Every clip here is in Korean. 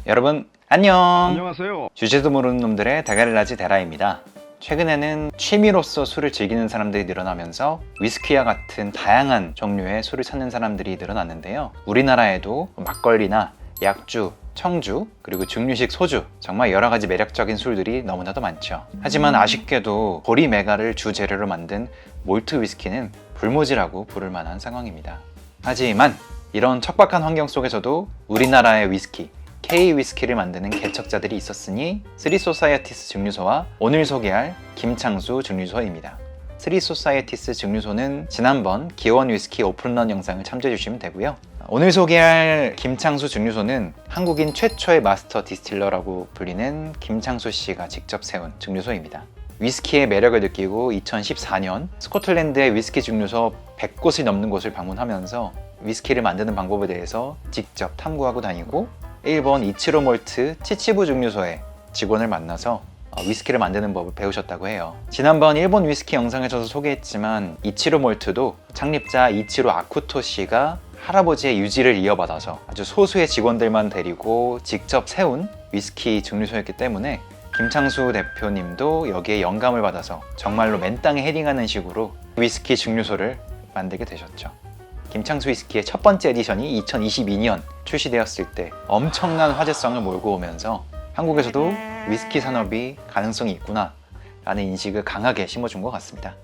여러분 안녕. 안녕하세요. 주제도 모르는 놈들의 다가릴라지 데라입니다. 최근에는 취미로서 술을 즐기는 사람들이 늘어나면서 위스키와 같은 다양한 종류의 술을 찾는 사람들이 늘어났는데요. 우리나라에도 막걸리나 약주, 청주, 그리고 증류식 소주, 정말 여러 가지 매력적인 술들이 너무나도 많죠. 하지만 아쉽게도 보리메가를 주 재료로 만든 몰트 위스키는 불모지라고 부를 만한 상황입니다. 하지만 이런 척박한 환경 속에서도 우리나라의 위스키, K 위스키를 만드는 개척자들이 있었으니 쓰리소사이어티스 증류소와 오늘 소개할 김창수 증류소입니다. 쓰리소사이어티스 증류소는 지난번 기원 위스키 오픈런 영상을 참조해 주시면 되고요. 오늘 소개할 김창수 증류소는 한국인 최초의 마스터 디스틸러라고 불리는 김창수 씨가 직접 세운 증류소입니다. 위스키의 매력을 느끼고 2014년 스코틀랜드의 위스키 증류소 100곳이 넘는 곳을 방문하면서 위스키를 만드는 방법에 대해서 직접 탐구하고 다니고 일본 이치로 몰트 치치부 증류소의 직원을 만나서 위스키를 만드는 법을 배우셨다고 해요. 지난번 일본 위스키 영상에서도 소개했지만 이치로 몰트도 창립자 이치로 아쿠토 씨가 할아버지의 유지를 이어받아서 아주 소수의 직원들만 데리고 직접 세운 위스키 증류소였기 때문에 김창수 대표님도 여기에 영감을 받아서 정말로 맨땅에 헤딩하는 식으로 위스키 증류소를 만들게 되셨죠. 김창수 위스키의 첫 번째 에디션이 2022년 출시되었을 때 엄청난 화제성을 몰고 오면서 한국에서도 위스키 산업이 가능성이 있구나 라는 인식을 강하게 심어준 것 같습니다.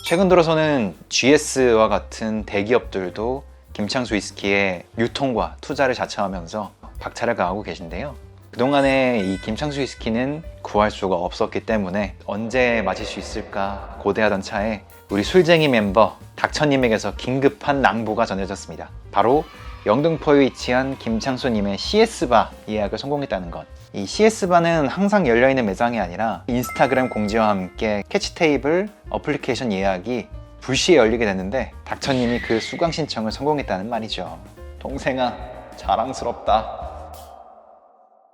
최근 들어서는 GS와 같은 대기업들도 김창수 위스키의 유통과 투자를 자처하면서 박차를 가하고 계신데요. 그동안에 이 김창수 위스키는 구할 수가 없었기 때문에 언제 마실 수 있을까 고대하던 차에 우리 술쟁이 멤버 닥쳐님에게서 긴급한 낭보가 전해졌습니다. 바로 영등포에 위치한 김창수님의 CS바 예약을 성공했다는 것. 이 CS바는 항상 열려있는 매장이 아니라 인스타그램 공지와 함께 캐치테이블 어플리케이션 예약이 불시에 열리게 됐는데 닥쳐님이 그 수강 신청을 성공했다는 말이죠. 동생아, 자랑스럽다.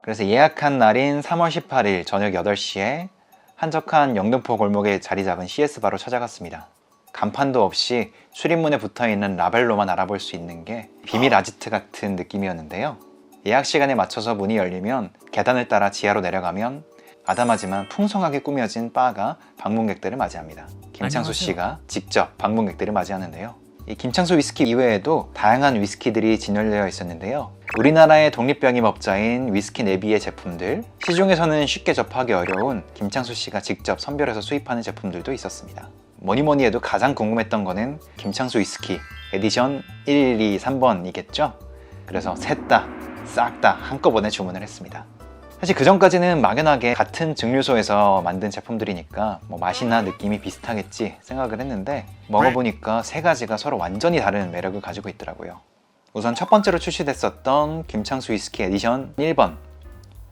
그래서 예약한 날인 3월 18일 저녁 8시에 한적한 영등포 골목에 자리 잡은 CS바로 찾아갔습니다. 간판도 없이 출입문에 붙어있는 라벨로만 알아볼 수 있는 게 비밀 아지트 같은 느낌이었는데요. 예약 시간에 맞춰서 문이 열리면 계단을 따라 지하로 내려가면 아담하지만 풍성하게 꾸며진 바가 방문객들을 맞이합니다. 김창수 씨가 직접 방문객들을 맞이하는데요. 이 김창수 위스키 이외에도 다양한 위스키들이 진열되어 있었는데요. 우리나라의 독립병임업자인 위스키 내비의 제품들, 시중에서는 쉽게 접하기 어려운 김창수 씨가 직접 선별해서 수입하는 제품들도 있었습니다. 뭐니뭐니 해도 가장 궁금했던 거는 김창수 위스키 에디션 1, 2, 3번이겠죠? 그래서 셋 다, 싹 다 한꺼번에 주문을 했습니다. 사실 그 전까지는 막연하게 같은 증류소에서 만든 제품들이니까 맛이나 느낌이 비슷하겠지 생각을 했는데 먹어보니까 세 가지가 서로 완전히 다른 매력을 가지고 있더라고요. 우선 첫 번째로 출시됐었던 김창수 위스키 에디션 1번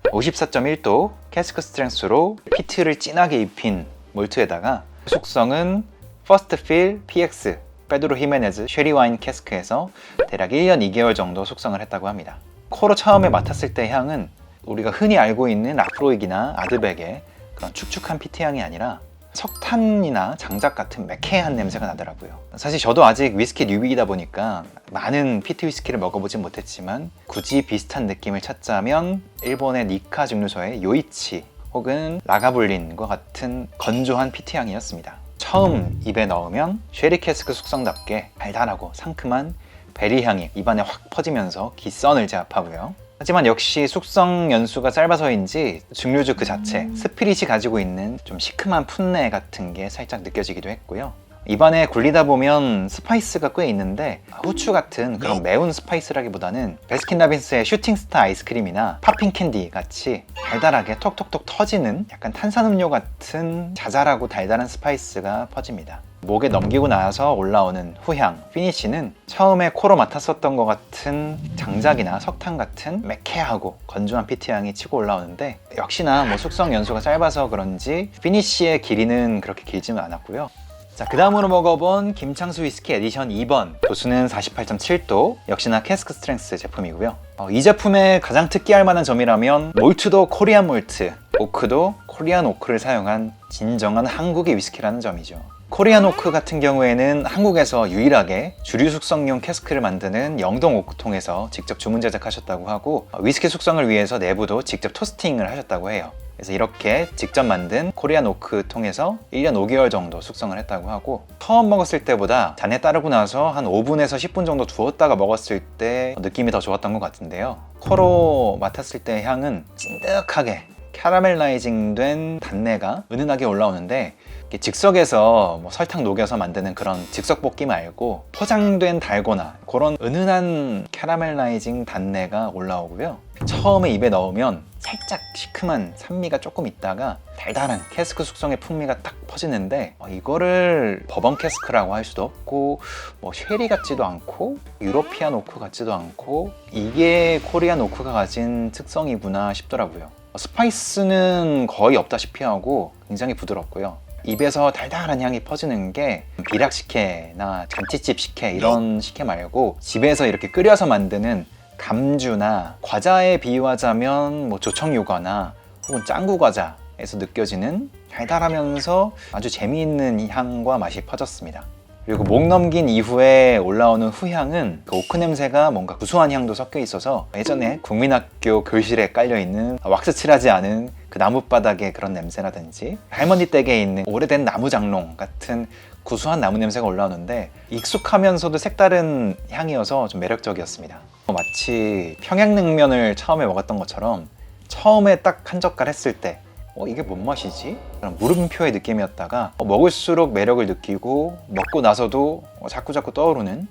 54.1도 캐스크 스트렝스로 피트를 진하게 입힌 몰트에다가 숙성은 퍼스트 필 PX 페드로 히메네즈 쉐리 와인 캐스크에서 대략 1년 2개월 정도 숙성을 했다고 합니다. 코로 처음에 맡았을 때 향은 우리가 흔히 알고 있는 라프로익이나 아드백의 그런 축축한 피트 향이 아니라 석탄이나 장작 같은 매캐한 냄새가 나더라고요. 사실 저도 아직 위스키 뉴비이다 보니까 많은 피트 위스키를 먹어보진 못했지만 굳이 비슷한 느낌을 찾자면 일본의 니카 증류소의 요이치 혹은 라가블린과 같은 건조한 피트 향이었습니다. 처음 입에 넣으면 쉐리 캐스크 숙성답게 달달하고 상큼한 베리 향이 입안에 확 퍼지면서 기선을 제압하고요. 하지만 역시 숙성 연수가 짧아서인지 증류주 그 자체, 스피릿이 가지고 있는 좀 시큼한 풋내 같은 게 살짝 느껴지기도 했고요. 입안에 굴리다 보면 스파이스가 꽤 있는데 후추 같은 그런 매운 스파이스라기보다는 베스킨라빈스의 슈팅스타 아이스크림이나 팝핑캔디 같이 달달하게 톡톡톡 터지는 약간 탄산음료 같은 자잘하고 달달한 스파이스가 퍼집니다. 목에 넘기고 나서 올라오는 후향, 피니쉬는 처음에 코로 맡았었던 것 같은 장작이나 석탄 같은 매캐하고 건조한 피트향이 치고 올라오는데 역시나 숙성 연수가 짧아서 그런지 피니쉬의 길이는 그렇게 길지는 않았고요. 자, 그 다음으로 먹어본 김창수 위스키 에디션 2번 도수는 48.7도 역시나 캐스크 스트렝스 제품이고요. 이 제품의 가장 특기할 만한 점이라면 몰트도 코리안 몰트, 오크도 코리안 오크를 사용한 진정한 한국의 위스키라는 점이죠. 코리안 오크 같은 경우에는 한국에서 유일하게 주류 숙성용 캐스크를 만드는 영동 오크통에서 직접 주문 제작하셨다고 하고, 위스키 숙성을 위해서 내부도 직접 토스팅을 하셨다고 해요. 그래서 이렇게 직접 만든 코리안 오크 통에서 1년 5개월 정도 숙성을 했다고 하고, 처음 먹었을 때보다 잔에 따르고 나서 한 5분에서 10분 정도 두었다가 먹었을 때 느낌이 더 좋았던 것 같은데요. 코로 맡았을 때 향은 찐득하게 캐러멜라이징 된 단내가 은은하게 올라오는데, 즉석에서 뭐 설탕 녹여서 만드는 그런 즉석 볶기 말고 포장된 달고나 그런 은은한 캐러멜라이징 단내가 올라오고요. 처음에 입에 넣으면 살짝 시큼한 산미가 조금 있다가 달달한 캐스크 숙성의 풍미가 딱 퍼지는데, 이거를 버번 캐스크라고 할 수도 없고 뭐 쉐리 같지도 않고 유로피안 오크 같지도 않고, 이게 코리안 오크가 가진 특성이구나 싶더라고요. 스파이스는 거의 없다시피 하고 굉장히 부드럽고요. 입에서 달달한 향이 퍼지는 게 비락 식혜나 잔치집 식혜 이런 식혜 말고 집에서 이렇게 끓여서 만드는 감주나 과자에 비유하자면 뭐 조청유과나 혹은 짱구 과자에서 느껴지는 달달하면서 아주 재미있는 향과 맛이 퍼졌습니다. 그리고 목 넘긴 이후에 올라오는 후향은 그 오크 냄새가 뭔가 구수한 향도 섞여 있어서 예전에 국민학교 교실에 깔려있는 왁스 칠하지 않은 그 나무바닥의 그런 냄새라든지 할머니 댁에 있는 오래된 나무 장롱 같은 구수한 나무 냄새가 올라오는데, 익숙하면서도 색다른 향이어서 좀 매력적이었습니다. 마치 평양냉면을 처음에 먹었던 것처럼 처음에 딱 한 젓갈 했을 때 이게 뭔 맛이지? 그런 물음표의 느낌이었다가 먹을수록 매력을 느끼고 먹고 나서도 자꾸자꾸 떠오르는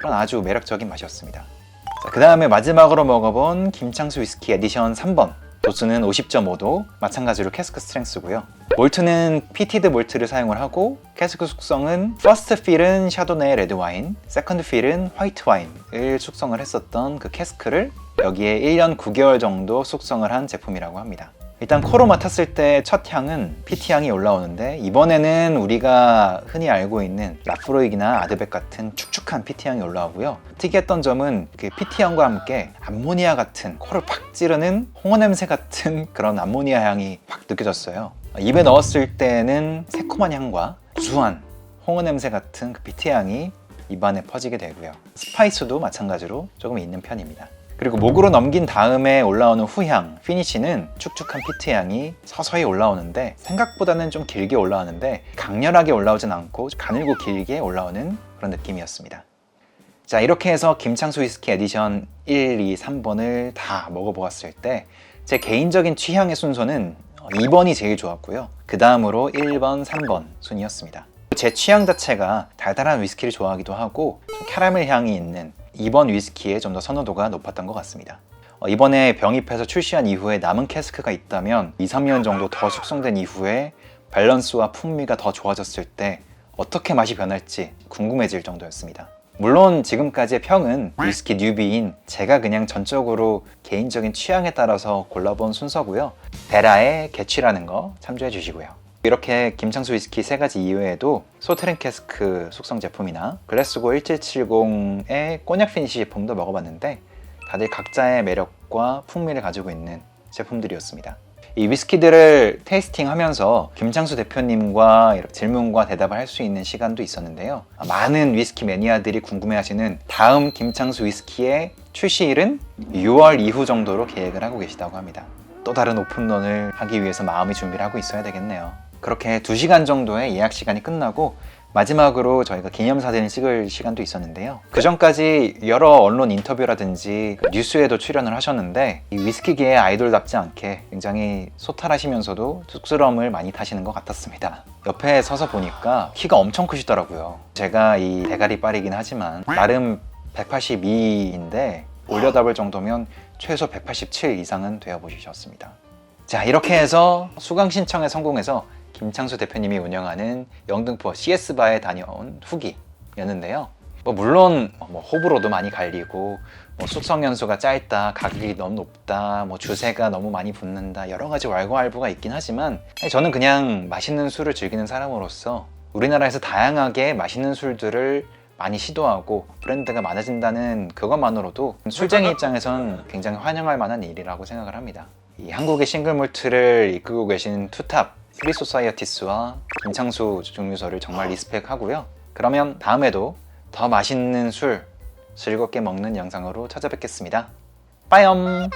그런 아주 매력적인 맛이었습니다. 그 다음에 마지막으로 먹어본 김창수 위스키 에디션 3번, 도수는 50.5도, 마찬가지로 캐스크 스트렝스고요. 몰트는 피티드 몰트를 사용을 하고, 캐스크 숙성은 퍼스트 필은 샤도네 레드와인, 세컨드 필은 화이트 와인을 숙성을 했었던 그 캐스크를 여기에 1년 9개월 정도 숙성을 한 제품이라고 합니다. 일단 코로 맡았을 때 첫 향은 피티 향이 올라오는데, 이번에는 우리가 흔히 알고 있는 라프로이기나 아드백 같은 축축한 피티 향이 올라오고요. 특이했던 점은 그 피티 향과 함께 암모니아 같은, 코를 팍 찌르는 홍어 냄새 같은 그런 암모니아 향이 확 느껴졌어요. 입에 넣었을 때는 새콤한 향과 구수한 홍어 냄새 같은 그 피티 향이 입안에 퍼지게 되고요. 스파이스도 마찬가지로 조금 있는 편입니다. 그리고 목으로 넘긴 다음에 올라오는 후향, 피니쉬는 축축한 피트 향이 서서히 올라오는데, 생각보다는 좀 길게 올라오는데 강렬하게 올라오진 않고 가늘고 길게 올라오는 그런 느낌이었습니다. 자, 이렇게 해서 김창수 위스키 에디션 1, 2, 3번을 다 먹어보았을 때 제 개인적인 취향의 순서는 2번이 제일 좋았고요. 그 다음으로 1번, 3번 순이었습니다. 제 취향 자체가 달달한 위스키를 좋아하기도 하고 좀 캐러멜 향이 있는 2번 위스키에 좀 더 선호도가 높았던 것 같습니다. 이번에 병입해서 출시한 이후에 남은 캐스크가 있다면 2, 3년 정도 더 숙성된 이후에 밸런스와 풍미가 더 좋아졌을 때 어떻게 맛이 변할지 궁금해질 정도였습니다. 물론 지금까지의 평은 위스키 뉴비인 제가 그냥 전적으로 개인적인 취향에 따라서 골라본 순서고요. 베라의 개취라는 거 참조해 주시고요. 이렇게 김창수 위스키 3가지 이외에도 소테른 캐스크 숙성 제품이나 글래스고 1770의 꼬냑 피니시 제품도 먹어봤는데, 다들 각자의 매력과 풍미를 가지고 있는 제품들이었습니다. 이 위스키들을 테이스팅하면서 김창수 대표님과 질문과 대답을 할 수 있는 시간도 있었는데요. 많은 위스키 매니아들이 궁금해하시는 다음 김창수 위스키의 출시일은 6월 이후 정도로 계획을 하고 계시다고 합니다. 또 다른 오픈런을 하기 위해서 마음의 준비를 하고 있어야 되겠네요. 그렇게 2시간 정도의 예약 시간이 끝나고 마지막으로 저희가 기념사진을 찍을 시간도 있었는데요. 그 전까지 여러 언론 인터뷰라든지 뉴스에도 출연을 하셨는데, 이 위스키계의 아이돌답지 않게 굉장히 소탈하시면서도 쑥스러움을 많이 타시는 것 같았습니다. 옆에 서서 보니까 키가 엄청 크시더라고요. 제가 이 대가리 빠리긴 하지만 나름 182인데 올려다볼 정도면 최소 187 이상은 되어 보이셨습니다. 자, 이렇게 해서 수강 신청에 성공해서 김창수 대표님이 운영하는 영등포 CS바에 다녀온 후기였는데요. 물론 호불호도 많이 갈리고 숙성 연수가 짧다, 가격이 너무 높다, 주세가 너무 많이 붙는다, 여러 가지 왈가왈부가 있긴 하지만, 저는 그냥 맛있는 술을 즐기는 사람으로서 우리나라에서 다양하게 맛있는 술들을 많이 시도하고 브랜드가 많아진다는 그것만으로도 술쟁이 입장에선 굉장히 환영할 만한 일이라고 생각을 합니다. 이 한국의 싱글몰트를 이끌고 계신 투탑 프리소사이어티스와 김창수 증류소를 정말 리스펙하고요. 그러면 다음에도 더 맛있는 술 즐겁게 먹는 영상으로 찾아뵙겠습니다. 빠이엄!